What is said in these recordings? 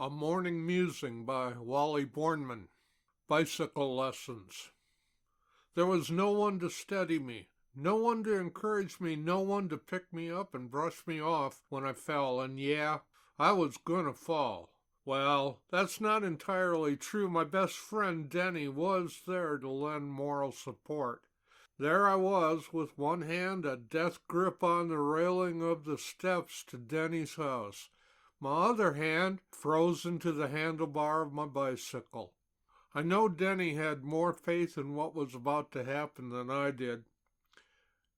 A Morning Musing by Wally Bornman. Bicycle Lessons. There was no one to steady me, no one to encourage me, no one to pick me up and brush me off when I fell, and yeah, I was gonna fall. Well, that's not entirely true. My best friend Denny was there to lend moral support. There I was, with one hand a death grip on the railing of the steps to Denny's house, my other hand frozen to the handlebar of my bicycle. I know Denny had more faith in what was about to happen than I did.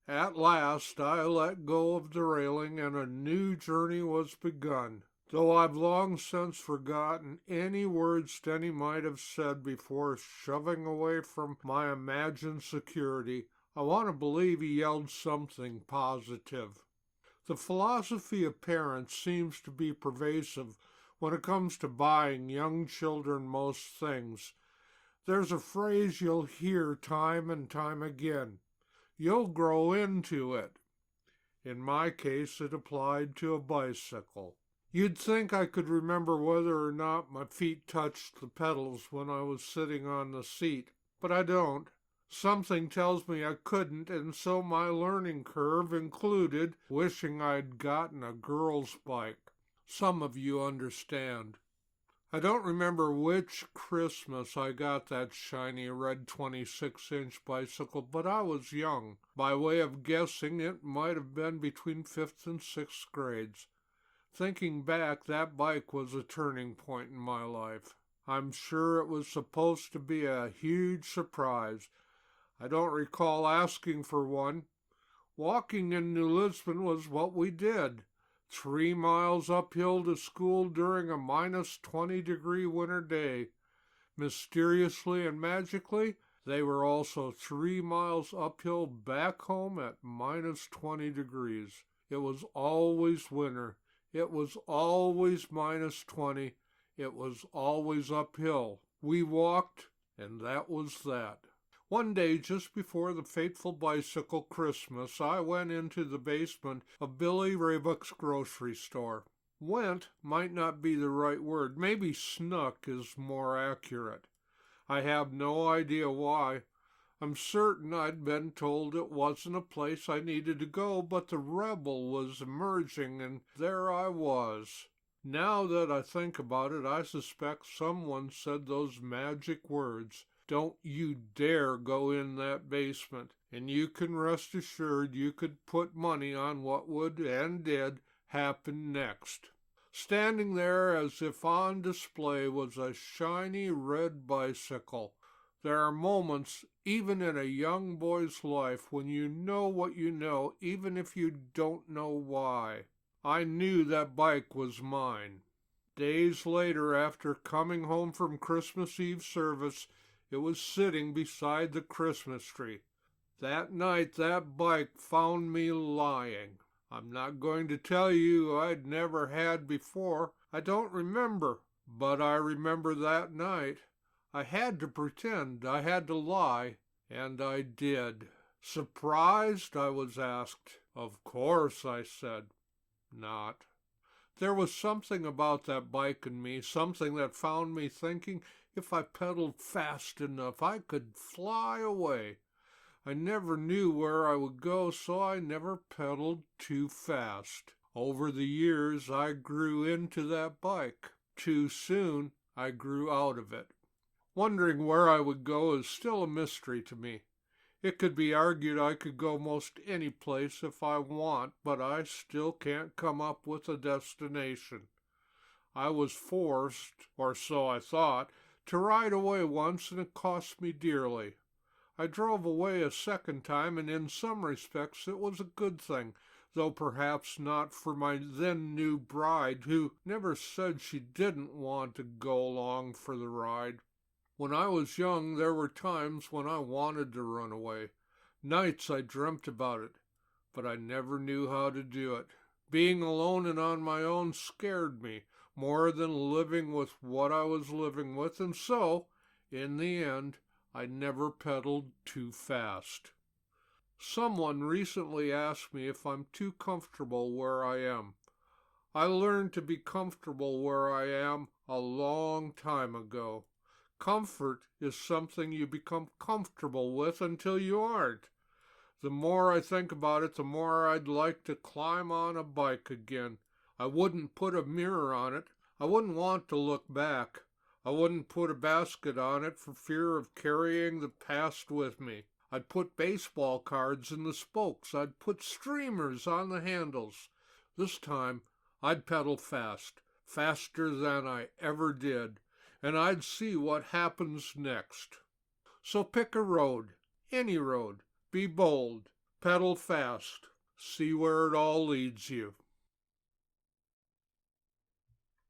At last I let go of the railing and a new journey was begun, though I've long since forgotten any words Denny might have said before shoving away from my imagined security. I want to believe he yelled something positive. The philosophy of parents seems to be pervasive when it comes to buying young children most things. There's a phrase you'll hear time and time again. You'll grow into it. In my case, it applied to a bicycle. You'd think I could remember whether or not my feet touched the pedals when I was sitting on the seat, but I don't. Something tells me I couldn't, and so my learning curve included wishing I'd gotten a girl's bike. Some of you understand. I don't remember which Christmas I got that shiny red 26-inch bicycle, but I was young. By way of guessing, it might have been between 5th and 6th grades. Thinking back, that bike was a turning point in my life. I'm sure it was supposed to be a huge surprise. I don't recall asking for one. Walking in New Lisbon was what we did. 3 miles uphill to school during a -20-degree winter day. Mysteriously and magically, they were also 3 miles uphill back home at -20 degrees. It was always winter. It was always -20. It was always uphill. We walked, and that was that. One day, just before the fateful bicycle Christmas, I went into the basement of Billy Raybuck's grocery store. Went might not be the right word. Maybe snuck is more accurate. I have no idea why. I'm certain I'd been told it wasn't a place I needed to go, but the rebel was emerging, and there I was. Now that I think about it, I suspect someone said those magic words. Don't you dare go in that basement, and you can rest assured you could put money on what would, and did, happen next. Standing there as if on display was a shiny red bicycle. There are moments, even in a young boy's life, when you know what you know, even if you don't know why. I knew that bike was mine. Days later, after coming home from Christmas Eve service, it was sitting beside the Christmas tree. That night that bike found me lying. I'm not going to tell you I'd never had before. I don't remember, but I remember that night. I had to pretend, I had to lie, and I did. Surprised, I was asked. Of course, I said. Not. There was something about that bike in me, something that found me thinking if I pedaled fast enough, I could fly away. I never knew where I would go, so I never pedaled too fast. Over the years, I grew into that bike. Too soon, I grew out of it. Wondering where I would go is still a mystery to me. It could be argued I could go most any place if I want, but I still can't come up with a destination. I was forced, or so I thought, to ride away once, and it cost me dearly. I drove away a second time, and in some respects it was a good thing, though perhaps not for my then new bride, who never said she didn't want to go along for the ride. When I was young, there were times when I wanted to run away. Nights I dreamt about it, but I never knew how to do it. Being alone and on my own scared me more than living with what I was living with, and so, in the end, I never pedaled too fast. Someone recently asked me if I'm too comfortable where I am. I learned to be comfortable where I am a long time ago. Comfort is something you become comfortable with until you aren't. The more I think about it, the more I'd like to climb on a bike again. I wouldn't put a mirror on it. I wouldn't want to look back. I wouldn't put a basket on it for fear of carrying the past with me. I'd put baseball cards in the spokes. I'd put streamers on the handles. This time, I'd pedal fast, faster than I ever did, and I'd see what happens next. So pick a road, any road. Be bold, pedal fast, see where it all leads you.